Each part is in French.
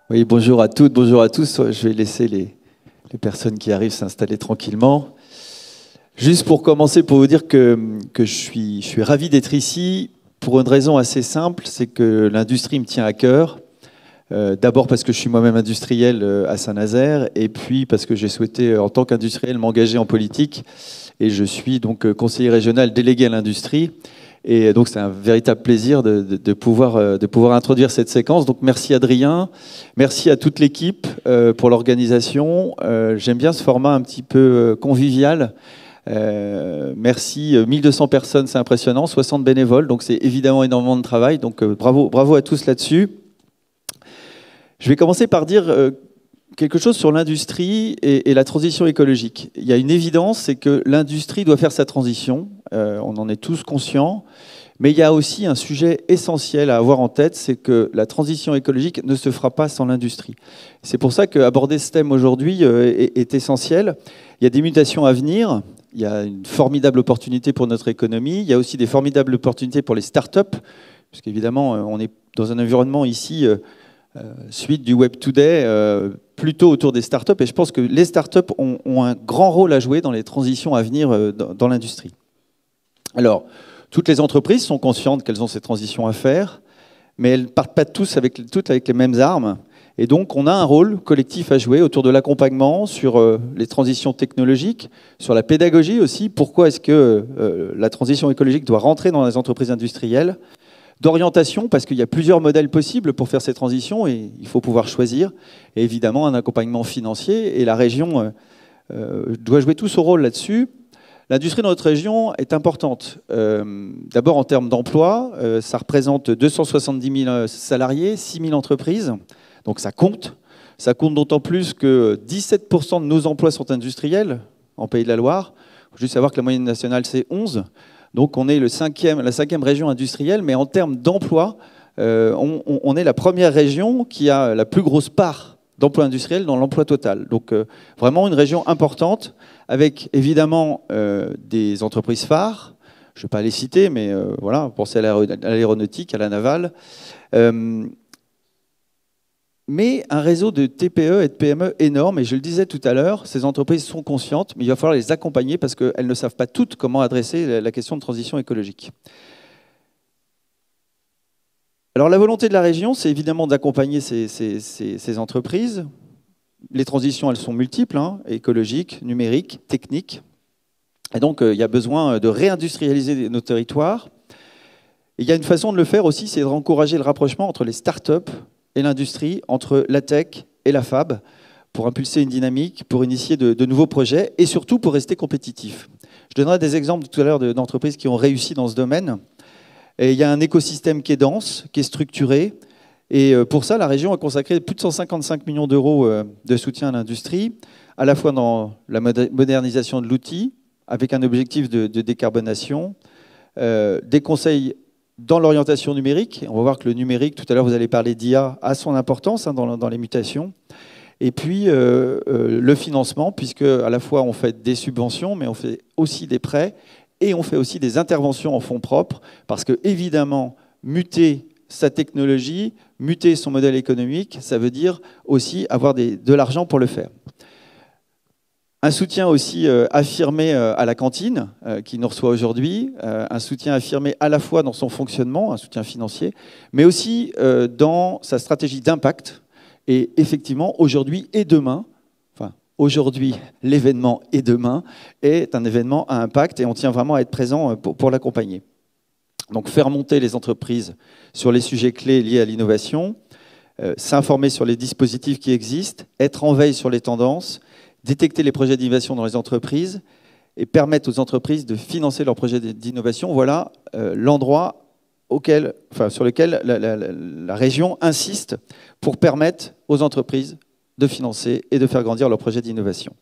Oui, bonjour à toutes, bonjour à tous. Je vais laisser les personnes qui arrivent s'installer tranquillement. Juste pour commencer, pour vous dire que je suis ravi d'être ici pour une raison assez simple, c'est que l'industrie me tient à cœur. D'abord parce que je suis moi-même industriel à Saint-Nazaire, et puis parce que j'ai souhaité, en tant qu'industriel, m'engager en politique. Et je suis donc conseiller régional délégué à l'industrie. Et donc c'est un véritable plaisir de pouvoir introduire cette séquence. Donc merci Adrien, merci à toute l'équipe pour l'organisation. J'aime bien ce format un petit peu convivial. Merci, 1200 personnes, c'est impressionnant, 60 bénévoles, donc c'est évidemment énormément de travail. Donc bravo à tous là-dessus. Je vais commencer par dire quelque chose sur l'industrie et la transition écologique. Il y a une évidence, c'est que l'industrie doit faire sa transition. On en est tous conscients. Mais il y a aussi un sujet essentiel à avoir en tête, c'est que la transition écologique ne se fera pas sans l'industrie. C'est pour ça qu'aborder ce thème aujourd'hui est essentiel. Il y a des mutations à venir. Il y a une formidable opportunité pour notre économie. Il y a aussi des formidables opportunités pour les startups, puisqu'évidemment, on est dans un environnement ici, suite du Web Today, plutôt autour des startups. Et je pense que les startups ont un grand rôle à jouer dans les transitions à venir dans l'industrie. Alors, toutes les entreprises sont conscientes qu'elles ont ces transitions à faire, mais elles ne partent pas toutes avec les mêmes armes. Et donc, on a un rôle collectif à jouer autour de l'accompagnement sur les transitions technologiques, sur la pédagogie aussi. Pourquoi est-ce que la transition écologique doit rentrer dans les entreprises industrielles? D'orientation, parce qu'il y a plusieurs modèles possibles pour faire ces transitions et il faut pouvoir choisir. Et évidemment, un accompagnement financier. Et la région doit jouer tout son rôle là-dessus. L'industrie dans notre région est importante. D'abord en termes d'emploi, ça représente 270 000 salariés, 6 000 entreprises. Donc ça compte. Ça compte d'autant plus que 17% de nos emplois sont industriels en Pays de la Loire. Il faut juste savoir que la moyenne nationale, c'est 11. Donc on est la cinquième région industrielle, mais en termes d'emploi, on est la première région qui a la plus grosse part d'emploi industriel dans l'emploi total. Donc vraiment une région importante, avec évidemment des entreprises phares. Je ne vais pas les citer, mais voilà, pensez à l'aéronautique, à la navale. Mais un réseau de TPE et de PME énorme, et je le disais tout à l'heure, ces entreprises sont conscientes, mais il va falloir les accompagner parce qu'elles ne savent pas toutes comment adresser la question de transition écologique. Alors la volonté de la région, c'est évidemment d'accompagner ces entreprises. Les transitions, elles sont multiples, hein, écologiques, numériques, techniques. Et donc, il y a besoin de réindustrialiser nos territoires. Et il y a une façon de le faire aussi, c'est d'encourager le rapprochement entre les startups et l'industrie, entre la tech et la fab, pour impulser une dynamique, pour initier de nouveaux projets et surtout pour rester compétitif. Je donnerai des exemples tout à l'heure d'entreprises qui ont réussi dans ce domaine. Et il y a un écosystème qui est dense, qui est structuré. Et pour ça, la région a consacré plus de 155 millions d'euros de soutien à l'industrie, à la fois dans la modernisation de l'outil, avec un objectif de décarbonation, des conseils dans l'orientation numérique. On va voir que le numérique, tout à l'heure vous allez parler d'IA, a son importance hein, dans les mutations. Et puis le financement, puisque à la fois on fait des subventions, mais on fait aussi des prêts, et on fait aussi des interventions en fonds propres, parce que évidemment, muter sa technologie, muter son modèle économique, ça veut dire aussi avoir de l'argent pour le faire. Un soutien aussi affirmé à la cantine qui nous reçoit aujourd'hui, un soutien affirmé à la fois dans son fonctionnement, un soutien financier, mais aussi dans sa stratégie d'impact. Et effectivement, aujourd'hui et demain, enfin aujourd'hui, l'événement et demain est un événement à impact et on tient vraiment à être présent pour l'accompagner. Donc faire monter les entreprises sur les sujets clés liés à l'innovation, s'informer sur les dispositifs qui existent, être en veille sur les tendances, détecter les projets d'innovation dans les entreprises et permettre aux entreprises de financer leurs projets d'innovation. Voilà l'endroit sur lequel la région insiste pour permettre aux entreprises de financer et de faire grandir leurs projets d'innovation.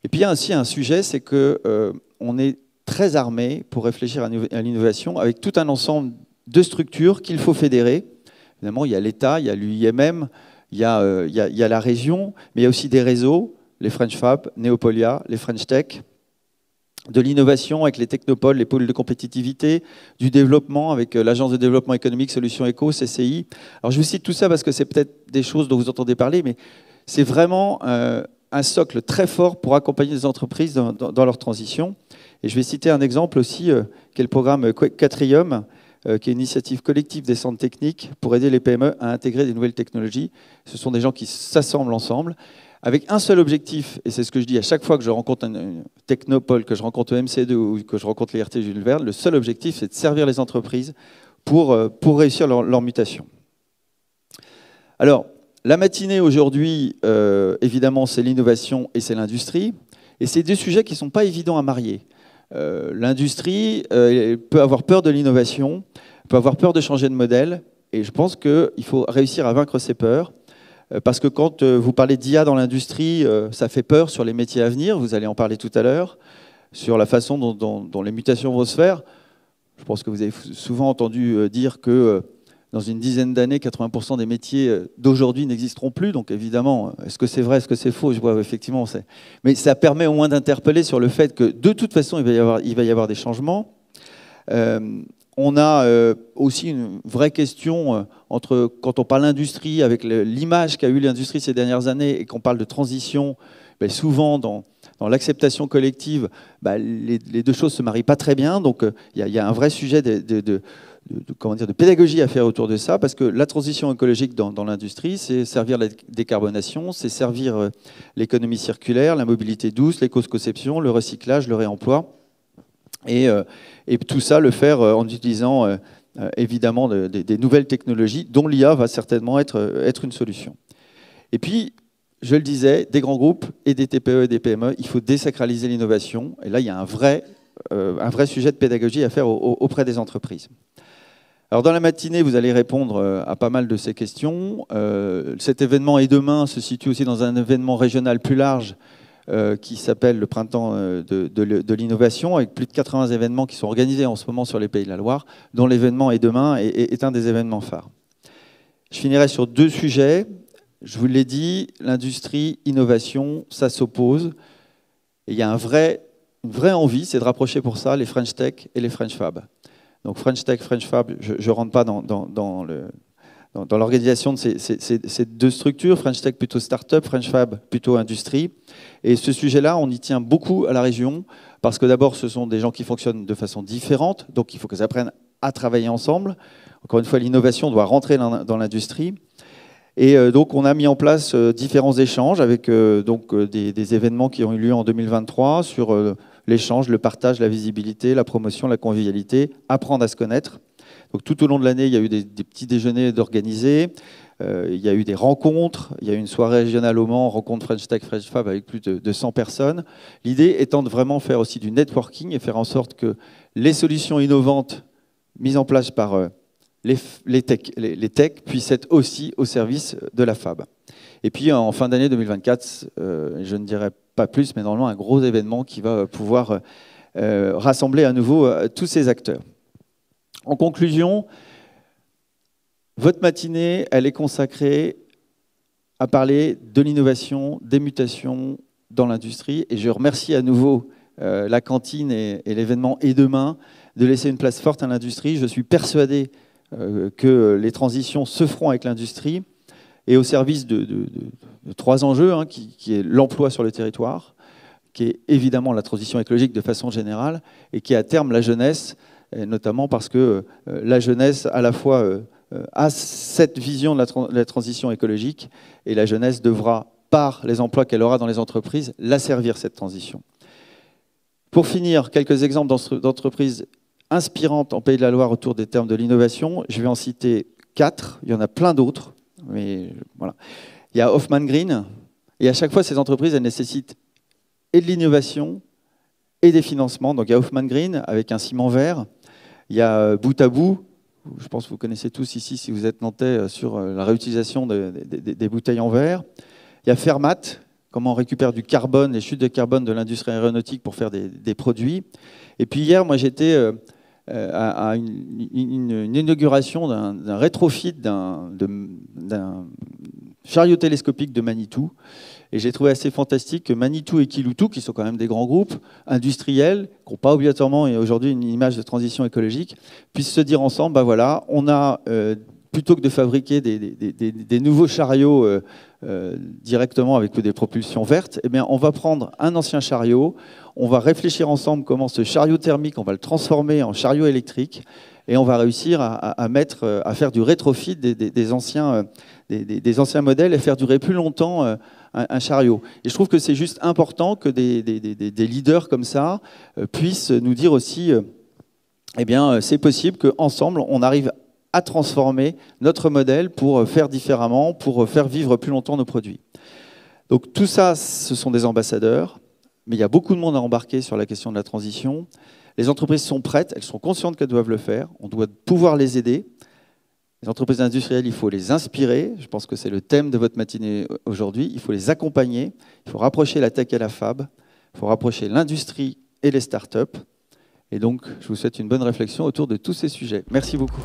Et puis il y a ainsi un sujet, c'est qu'on est très armé pour réfléchir à l'innovation avec tout un ensemble de structures qu'il faut fédérer. Évidemment, il y a l'État, il y a l'UIMM, il y a la région, mais il y a aussi des réseaux, les French Fab, Neopolia, les French Tech. de l'innovation avec les technopoles, les pôles de compétitivité, du développement avec l'Agence de développement économique Solutions Éco, CCI. Alors je vous cite tout ça parce que c'est peut-être des choses dont vous entendez parler, mais c'est vraiment un socle très fort pour accompagner les entreprises dans leur transition. Et je vais citer un exemple aussi, qui est le programme Quatrium, qui est une initiative collective des centres techniques pour aider les PME à intégrer des nouvelles technologies. Ce sont des gens qui s'assemblent ensemble avec un seul objectif, et c'est ce que je dis à chaque fois que je rencontre un technopole, que je rencontre EMC2 ou que je rencontre les RT Jules Verne, le seul objectif, c'est de servir les entreprises pour réussir leur mutation. Alors, la matinée aujourd'hui, évidemment, c'est l'innovation et c'est l'industrie, et c'est deux sujets qui ne sont pas évidents à marier. L'industrie peut avoir peur de l'innovation, peut avoir peur de changer de modèle, et je pense qu'il faut réussir à vaincre ces peurs. Parce que quand vous parlez d'IA dans l'industrie, ça fait peur sur les métiers à venir, vous allez en parler tout à l'heure, sur la façon dont les mutations vont se faire. Je pense que vous avez souvent entendu dire que dans une dizaine d'années, 80% des métiers d'aujourd'hui n'existeront plus. Donc évidemment, est-ce que c'est vrai, est-ce que c'est faux? Je vois effectivement. Mais ça permet au moins d'interpeller sur le fait que de toute façon, il va y avoir des changements. On a aussi une vraie question entre, quand on parle industrie, avec l'image qu'a eu l'industrie ces dernières années et qu'on parle de transition, souvent dans l'acceptation collective, les deux choses ne se marient pas très bien. Donc il y a un vrai sujet de pédagogie à faire autour de ça, parce que la transition écologique dans l'industrie, c'est servir la décarbonation, c'est servir l'économie circulaire, la mobilité douce, l'éco-conception, le recyclage, le réemploi. Et tout ça, le faire en utilisant évidemment des nouvelles technologies dont l'IA va certainement être une solution. Et puis, je le disais, des grands groupes et des TPE et des PME, il faut désacraliser l'innovation. Et là, il y a un vrai sujet de pédagogie à faire auprès des entreprises. Alors dans la matinée, vous allez répondre à pas mal de ces questions. Cet événement Et Demain se situe aussi dans un événement régional plus large qui s'appelle le Printemps de l'innovation, avec plus de 80 événements qui sont organisés en ce moment sur les Pays de la Loire, dont l'événement Et Demain est un des événements phares. Je finirai sur deux sujets. Je vous l'ai dit, l'industrie, innovation, ça s'oppose. Et il y a une vraie envie, c'est de rapprocher pour ça les French Tech et les French Fab. Donc French Tech, French Fab, je ne rentre pas dans l'organisation de ces deux structures, French Tech plutôt start-up, French Fab plutôt industrie. Et ce sujet-là, on y tient beaucoup à la région, parce que d'abord, ce sont des gens qui fonctionnent de façon différente, donc il faut qu'ils apprennent à travailler ensemble. Encore une fois, l'innovation doit rentrer dans l'industrie. Et donc, on a mis en place différents échanges avec des événements qui ont eu lieu en 2023 sur l'échange, le partage, la visibilité, la promotion, la convivialité, apprendre à se connaître. Donc, tout au long de l'année, il y a eu des petits déjeuners d'organisés, il y a eu des rencontres, il y a eu une soirée régionale au Mans, rencontre French Tech, French Fab avec plus de 100 personnes. L'idée étant de vraiment faire aussi du networking et faire en sorte que les solutions innovantes mises en place par les techs puissent être aussi au service de la Fab. Et puis en fin d'année 2024, je ne dirai pas plus, mais normalement un gros événement qui va pouvoir rassembler à nouveau tous ces acteurs. En conclusion, votre matinée, elle est consacrée à parler de l'innovation, des mutations dans l'industrie. Et je remercie à nouveau la cantine et l'événement Et Demain de laisser une place forte à l'industrie. Je suis persuadé que les transitions se feront avec l'industrie et au service de trois enjeux, qui est l'emploi sur le territoire, qui est évidemment la transition écologique de façon générale, et qui est à terme la jeunesse, notamment parce que la jeunesse à la fois a cette vision de la transition écologique, et la jeunesse devra, par les emplois qu'elle aura dans les entreprises, la servir, cette transition. Pour finir, quelques exemples d'entreprises inspirantes en Pays de la Loire autour des termes de l'innovation. Je vais en citer 4, il y en a plein d'autres, mais voilà. Il y a Hoffman Green, et à chaque fois, ces entreprises, elles nécessitent et de l'innovation et des financements. Donc il y a Hoffman Green avec un ciment vert, il y a Bout à Bout, je pense que vous connaissez tous ici, si vous êtes nantais, sur la réutilisation des bouteilles en verre. Il y a Fermat, comment on récupère du carbone, les chutes de carbone de l'industrie aéronautique pour faire des produits. Et puis hier, moi j'étais à une inauguration d'un rétrofit d'un chariot télescopique de Manitou. Et j'ai trouvé assez fantastique que Manitou et Kiloutou, qui sont quand même des grands groupes industriels, qui n'ont pas obligatoirement et aujourd'hui une image de transition écologique, puissent se dire ensemble, ben voilà, on a, plutôt que de fabriquer des nouveaux chariots directement avec des propulsions vertes, eh bien, on va prendre un ancien chariot, on va réfléchir ensemble comment ce chariot thermique, on va le transformer en chariot électrique, et on va réussir à faire du rétrofit des anciens modèles et faire durer plus longtemps un chariot. Et je trouve que c'est juste important que des leaders comme ça puissent nous dire aussi, eh bien, c'est possible qu'ensemble, on arrive à transformer notre modèle pour faire différemment, pour faire vivre plus longtemps nos produits. Donc tout ça, ce sont des ambassadeurs, mais il y a beaucoup de monde à embarquer sur la question de la transition. Les entreprises sont prêtes, elles sont conscientes qu'elles doivent le faire, on doit pouvoir les aider. Les entreprises industrielles, il faut les inspirer, je pense que c'est le thème de votre matinée aujourd'hui, il faut les accompagner, il faut rapprocher la tech et la fab, il faut rapprocher l'industrie et les startups. Et donc, je vous souhaite une bonne réflexion autour de tous ces sujets. Merci beaucoup.